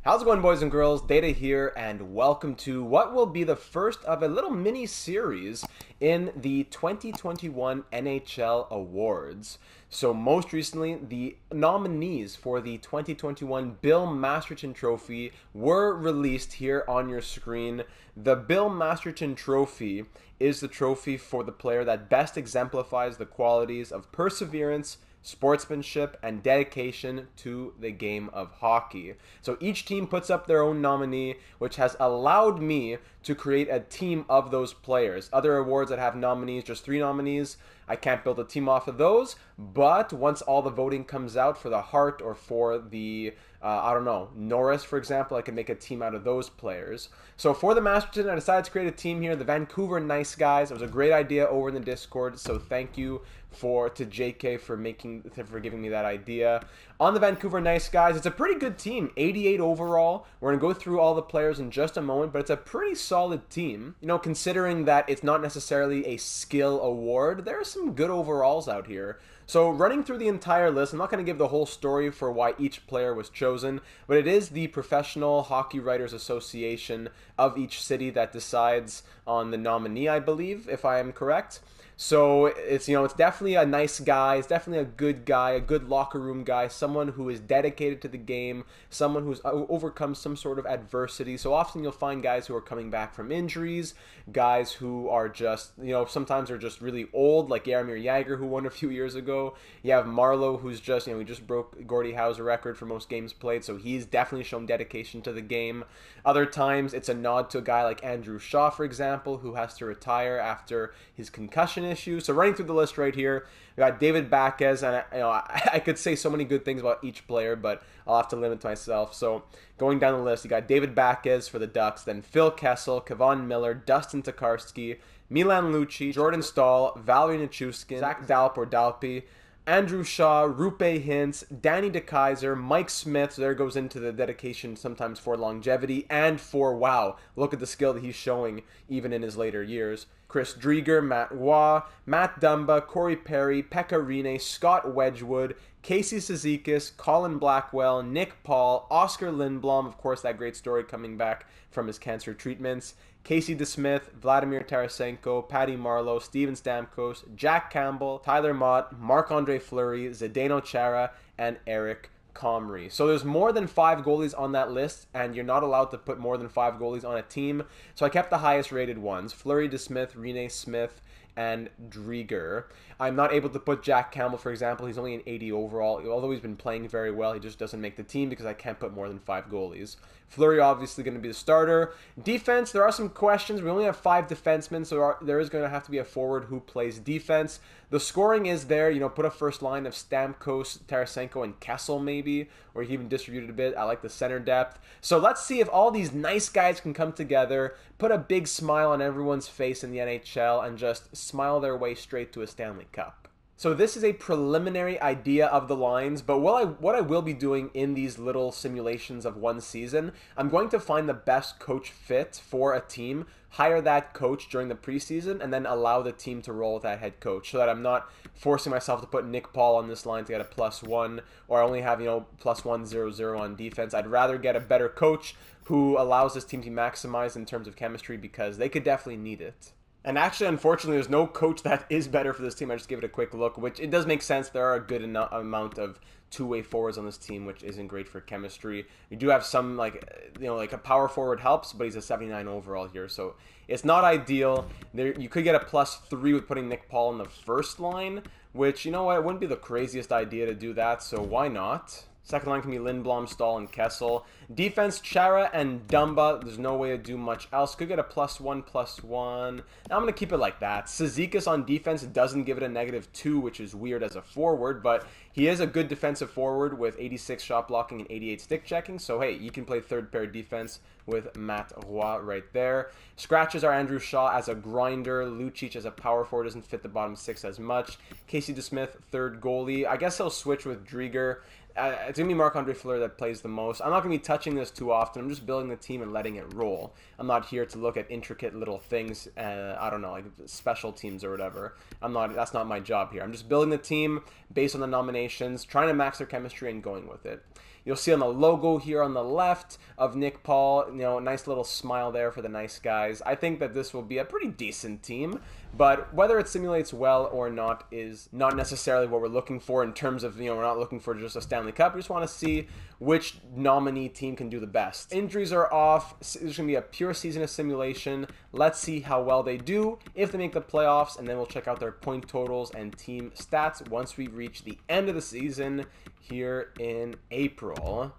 How's it going, boys and girls? Data here, and welcome to what will be the first of a little mini series in the 2021 NHL Awards. So, most recently, the nominees for the 2021 Bill Masterton Trophy were released here on your screen. The Bill Masterton Trophy is the trophy for the player that best exemplifies the qualities of perseverance, sportsmanship, and dedication to the game of hockey. So each team puts up their own nominee, which has allowed me to create a team of those players. Other awards that have nominees, just 3 nominees, I can't build a team off of those, but once all the voting comes out for the Hart or for the, Norris, for example, I can make a team out of those players. So for the Masterton, I decided to create a team here, the Vancouver Nice Guys. It was a great idea over in the Discord, so thank you to JK for giving me that idea. On the Vancouver Nice Guys, it's a pretty good team, 88 overall. We're going to go through all the players in just a moment, but it's a pretty solid team. You know, considering that it's not necessarily a skill award, there are some good overalls out here. So running through the entire list, I'm not going to give the whole story for why each player was chosen, but it is the Professional Hockey Writers Association of each city that decides on the nominee, I believe, if I am correct. So it's definitely a nice guy. It's definitely a good guy, a good locker room guy, someone who is dedicated to the game, someone who's overcome some sort of adversity. So often you'll find guys who are coming back from injuries, guys who are just, sometimes are just really old, like Jaromir Jagr, who won a few years ago. You have Marlowe, who's just, he just broke Gordie Howe's record for most games played, so he's definitely shown dedication to the game. Other times it's a nod to a guy like Andrew Shaw, for example, who has to retire after his concussion issue. So running through the list right here, we got David Backes, and I could say so many good things about each player, but I'll have to limit myself. So going down the list, you got David Backes for the Ducks, then Phil Kessel, Kevon Miller, Dustin Tokarski, Milan Lucic, Jordan Staal, Valerie Nichushkin, Zach Dalp or Dalpy, Andrew Shaw, Rupe Hintz, Danny DeKaiser, Mike Smith. So there goes into the dedication sometimes for longevity and for, wow, look at the skill that he's showing even in his later years. Chris Drieger, Matt Waugh, Matt Dumba, Corey Perry, Pekka Rinne, Scott Wedgwood, Casey Cizikas, Colin Blackwell, Nick Paul, Oscar Lindblom, of course, that great story coming back from his cancer treatments, Casey DeSmith, Vladimir Tarasenko, Patty Marleau, Steven Stamkos, Jack Campbell, Tyler Mott, Marc-Andre Fleury, Zdeno Chara, and Eric Comrie. So there's more than 5 goalies on that list, and you're not allowed to put more than 5 goalies on a team. So I kept the highest rated ones: Fleury, DeSmith, Rinne, Smith, and Drieger. I'm not able to put Jack Campbell, for example. He's only an 80 overall. Although he's been playing very well, he just doesn't make the team because I can't put more than 5 goalies. Fleury obviously going to be the starter. Defense, there are some questions. We only have 5 defensemen, so there is going to have to be a forward who plays defense. The scoring is there. Put a first line of Stamkos, Tarasenko, and Kessel maybe, or you can even distribute it a bit. I like the center depth. So let's see if all these nice guys can come together, put a big smile on everyone's face in the NHL, and just smile their way straight to a Stanley Cup. So this is a preliminary idea of the lines, but what I will be doing in these little simulations of one season, I'm going to find the best coach fit for a team, hire that coach during the preseason, and then allow the team to roll with that head coach, so that I'm not forcing myself to put Nick Paul on this line to get a +1, or I only have, +1-0-0 on defense. I'd rather get a better coach who allows this team to maximize in terms of chemistry, because they could definitely need it. And actually, unfortunately, there's no coach that is better for this team. I just give it a quick look, which it does make sense. There are a good amount of two-way forwards on this team, which isn't great for chemistry. You do have some, like a power forward helps, but he's a 79 overall here, so it's not ideal. You could get a +3 with putting Nick Paul in the first line, which, it wouldn't be the craziest idea to do that, so why not? Second line can be Lindblom, Staal, and Kessel. Defense, Chara and Dumba. There's no way to do much else. Could get a +1/+1. Now I'm going to keep it like that. Cizikas on defense doesn't give it a -2, which is weird as a forward, but he is a good defensive forward with 86 shot blocking and 88 stick checking. So, hey, you can play third pair defense with Matt Roy right there. Scratches are Andrew Shaw as a grinder. Lucic as a power forward doesn't fit the bottom 6 as much. Casey DeSmith, third goalie. I guess he'll switch with Drieger. It's going to be Marc-Andre Fleury that plays the most. I'm not going to be touching this too often. I'm just building the team and letting it roll. I'm not here to look at intricate little things, I don't know, like special teams or whatever. That's not my job here. I'm just building the team based on the nominations, trying to max their chemistry and going with it. You'll see on the logo here on the left of Nick Paul, nice little smile there for the nice guys. I think that this will be a pretty decent team, but whether it simulates well or not is not necessarily what we're looking for in terms of, we're not looking for just a Stanley Cup. We just want to see which nominee team can do the best. Injuries are off. There's going to be a pure season of simulation. Let's see how well they do, if they make the playoffs, and then we'll check out their point totals and team stats once we reach the end of the season here in April.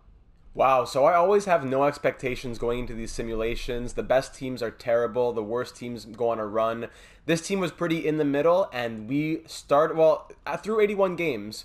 Wow, so I always have no expectations going into these simulations. The best teams are terrible. The worst teams go on a run. This team was pretty in the middle, and we started, through 81 games,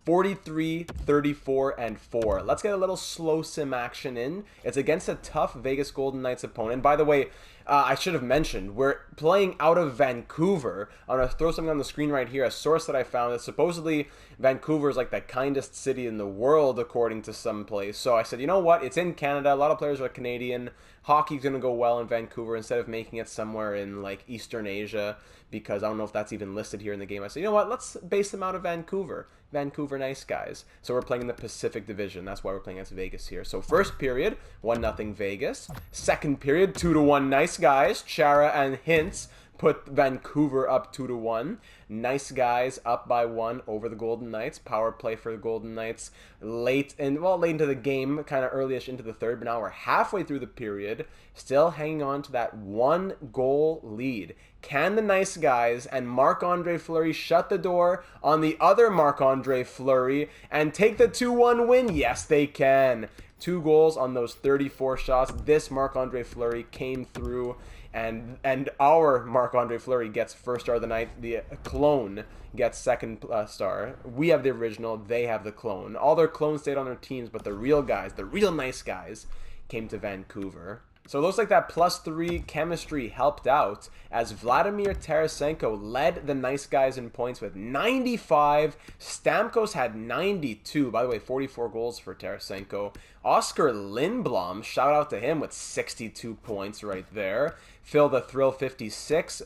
43, 34, and 4. Let's get a little slow sim action in. It's against a tough Vegas Golden Knights opponent. By the way, I should have mentioned, we're playing out of Vancouver. I'm going to throw something on the screen right here. A source that I found that supposedly Vancouver is like the kindest city in the world, according to some place. So I said, you know what? It's in Canada. A lot of players are Canadian. Hockey's going to go well in Vancouver instead of making it somewhere in like Eastern Asia, because I don't know if that's even listed here in the game. I said, you know what? Let's base them out of Vancouver. Vancouver nice guys. So we're playing in the Pacific Division. That's why we're playing against Vegas here. So first period, 1-0 Vegas. Second period, 2-1 nice guys. Chara and Hintz put Vancouver up 2-1. Nice guys up by 1 over the Golden Knights. Power play for the Golden Knights late into the game, kind of early-ish into the third, but now we're halfway through the period, still hanging on to that 1-goal lead. Can the nice guys and Marc-Andre Fleury shut the door on the other Marc-Andre Fleury and take the 2-1 win? Yes, they can. 2 goals on those 34 shots. This Marc-Andre Fleury came through, and our Marc-Andre Fleury gets first star of the night. The clone gets second star. We have the original. They have the clone. All their clones stayed on their teams, but the real guys, the real nice guys, came to Vancouver. So it looks like that +3 chemistry helped out, as Vladimir Tarasenko led the nice guys in points with 95. Stamkos had 92. By the way, 44 goals for Tarasenko. Oscar Lindblom, shout out to him, with 62 points right there. Phil the Thrill, 56.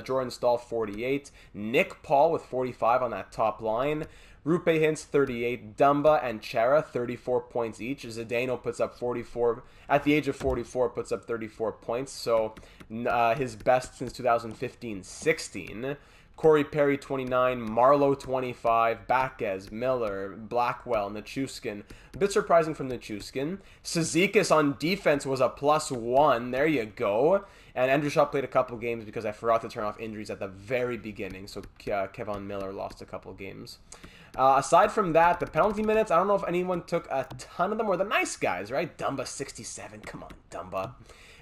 Jordan Stahl, 48. Nick Paul with 45 on that top line. Rupe Hintz, 38. Dumba and Chara, 34 points each. Zdeno puts up 44. At the age of 44, puts up 34 points. So his best since 2015-16. Corey Perry, 29. Marlowe, 25. Baquez, Miller, Blackwell, Nichushkin. A bit surprising from Nichushkin. Cizikas on defense was a +1. There you go. And Andrew Shaw played a couple games because I forgot to turn off injuries at the very beginning. So Kevin Miller lost a couple games. Aside from that, the penalty minutes, I don't know if anyone took a ton of them, or the nice guys, right? Dumba, 67. Come on, Dumba.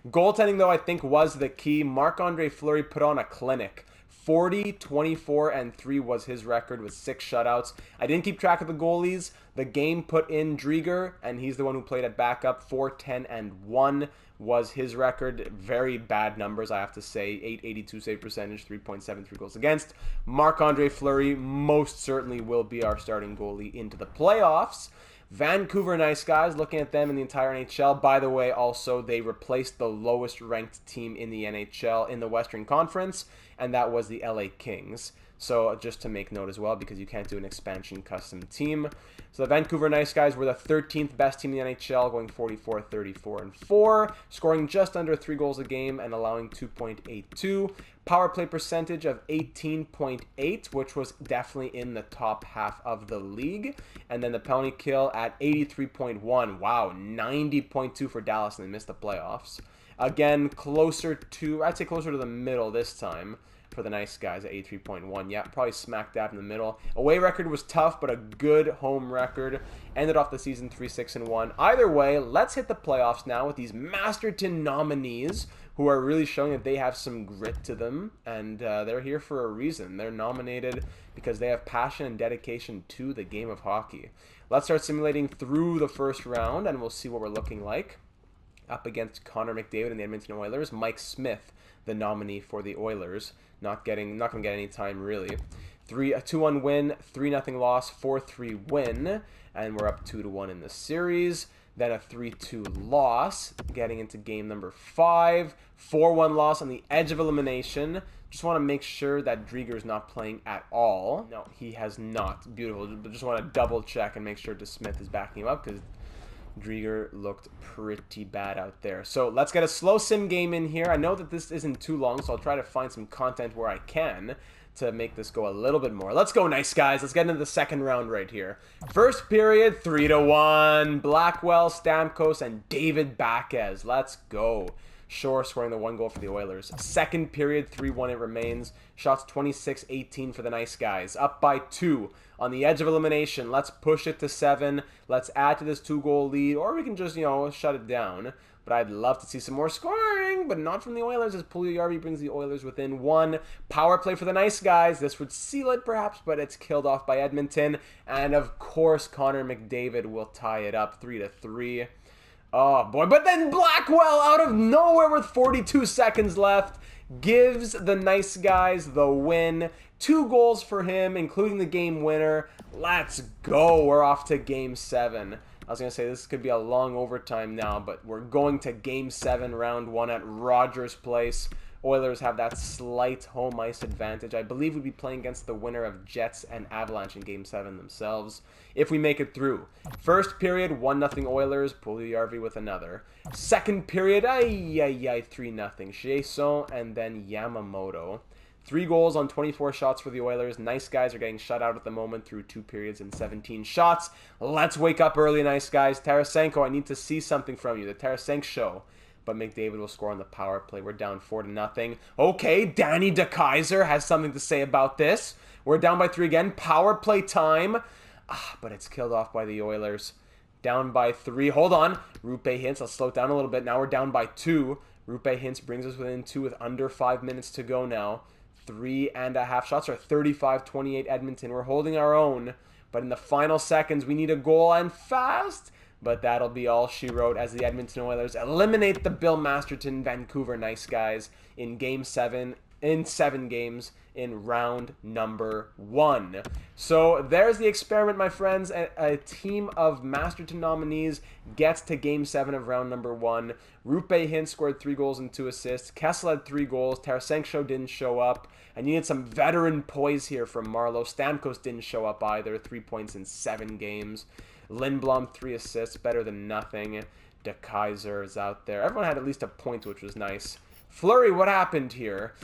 Goaltending, though, I think was the key. Marc-Andre Fleury put on a clinic. 40, 24, and 3 was his record with 6 shutouts. I didn't keep track of the goalies. The game put in Drieger, and he's the one who played at backup. 4, 10, and 1 was his record. Very bad numbers, I have to say. 882 save percentage, 3.73 goals against. Marc-Andre Fleury most certainly will be our starting goalie into the playoffs. Vancouver nice guys, looking at them in the entire NHL. By the way, also, they replaced the lowest ranked team in the NHL in the Western Conference, and that was the LA Kings. So just to make note as well, because you can't do an expansion custom team. So the Vancouver nice guys were the 13th best team in the NHL, going 44, 34, and 4, scoring just under 3 goals a game and allowing 2.82. Power play percentage of 18.8, which was definitely in the top half of the league. And then the penalty kill at 83.1. Wow, 90.2 for Dallas, and they missed the playoffs. Again, closer to the middle this time for the nice guys at 83.1. Yeah, probably smack dab in the middle. Away record was tough, but a good home record. Ended off the season 3-6-1. Either way, let's hit the playoffs now with these Masterton nominees, who are really showing that they have some grit to them, and they're here for a reason. They're nominated because they have passion and dedication to the game of hockey. Let's start simulating through the first round, and we'll see what we're looking like. up against Connor McDavid and the Edmonton Oilers. Mike Smith, the nominee for the Oilers, not going to get any time really. A 2-1 win, 3-0 loss, 4-3 win, and we're up 2-1 in the series. Then a 3-2 loss, getting into game number 5. 4-1 loss on the edge of elimination. Just want to make sure that Drieger's not playing at all. No, he has not. Beautiful. But just want to double check and make sure DeSmith is backing him up because Drieger looked pretty bad out there. So let's get a slow sim game in here. I know that this isn't too long, so I'll try to find some content where I can to make this go a little bit more. Let's go, nice guys. Let's get into the second round right here. First period, 3-1. Blackwell, Stamkos, and David Baquez. Let's go. Shore scoring the 1 goal for the Oilers. Second period, 3-1 it remains. Shots 26-18 for the nice guys. Up by 2 on the edge of elimination. Let's push it to 7. Let's add to this 2-goal lead, or we can just, shut it down. But I'd love to see some more scoring, but not from the Oilers as Puljujarvi brings the Oilers within 1. Power play for the nice guys. This would seal it perhaps, but it's killed off by Edmonton. And of course, Connor McDavid will tie it up 3-3. Oh boy, but then Blackwell out of nowhere with 42 seconds left gives the nice guys the win. 2 goals for him, including the game winner. Let's go. We're off to game 7. I was going to say this could be a long overtime now, but we're going to game 7, round 1 at Rogers Place. Oilers have that slight home ice advantage. I believe we'd be playing against the winner of Jets and Avalanche in Game 7 themselves, if we make it through. First period, 1-0 Oilers, Puljujarvi with another. Second period, 3-0. Jason and then Yamamoto. 3 goals on 24 shots for the Oilers. Nice guys are getting shut out at the moment through 2 periods and 17 shots. Let's wake up early, nice guys. Tarasenko, I need to see something from you. The Tarasenko show. But McDavid will score on the power play. We're down 4-0. Okay, Danny DeKeyser has something to say about this. We're down by 3 again. Power play time. But it's killed off by the Oilers. Down by 3. Hold on. Rupe Hintz. Let's slow it down a little bit. Now we're down by 2. Rupe Hintz brings us within 2 with under 5 minutes to go now. 3.5 shots are 35-28 Edmonton. We're holding our own. But in the final seconds, we need a goal and fast. But that'll be all she wrote as the Edmonton Oilers eliminate the Bill Masterton Vancouver nice guys in Game 7, in 7 games in round number 1. So there's the experiment, my friends. A team of Masterton nominees gets to Game 7 of round number 1. Rupe Hintz scored 3 goals and 2 assists. Kessel had 3 goals. Tarasenko didn't show up. I needed some veteran poise here from Marleau. Stamkos didn't show up either. 3 points in 7 games. Lindblom, 3 assists, better than nothing. DeKeyser is out there. Everyone had at least a point, which was nice. Fleury, what happened here?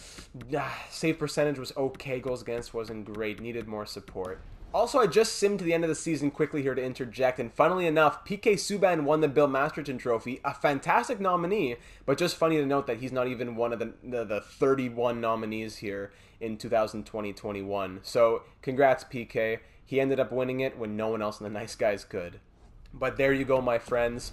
Save percentage was okay. Goals against wasn't great. Needed more support. Also, I just simmed to the end of the season quickly here to interject, and funnily enough, PK Subban won the Bill Masterton Trophy, a fantastic nominee, but just funny to note that he's not even one of the 31 nominees here in 2020-21. So, congrats, PK. He ended up winning it when no one else in the nice guys could. But there you go, my friends.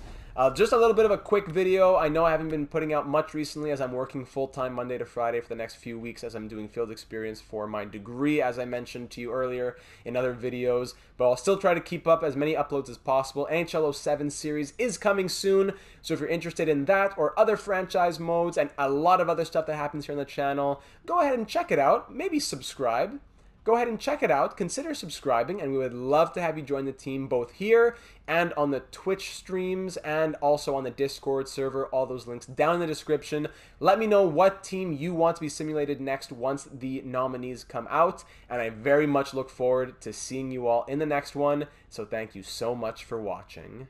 Just a little bit of a quick video. I know I haven't been putting out much recently as I'm working full-time Monday to Friday for the next few weeks as I'm doing field experience for my degree, as I mentioned to you earlier in other videos. But I'll still try to keep up as many uploads as possible. NHL 07 series is coming soon, so if you're interested in that or other franchise modes and a lot of other stuff that happens here on the channel, go ahead and check it out. Maybe subscribe. Go ahead and check it out. Consider subscribing, and we would love to have you join the team both here and on the Twitch streams and also on the Discord server. All those links down in the description. Let me know what team you want to be simulated next once the nominees come out, and I very much look forward to seeing you all in the next one. So thank you so much for watching.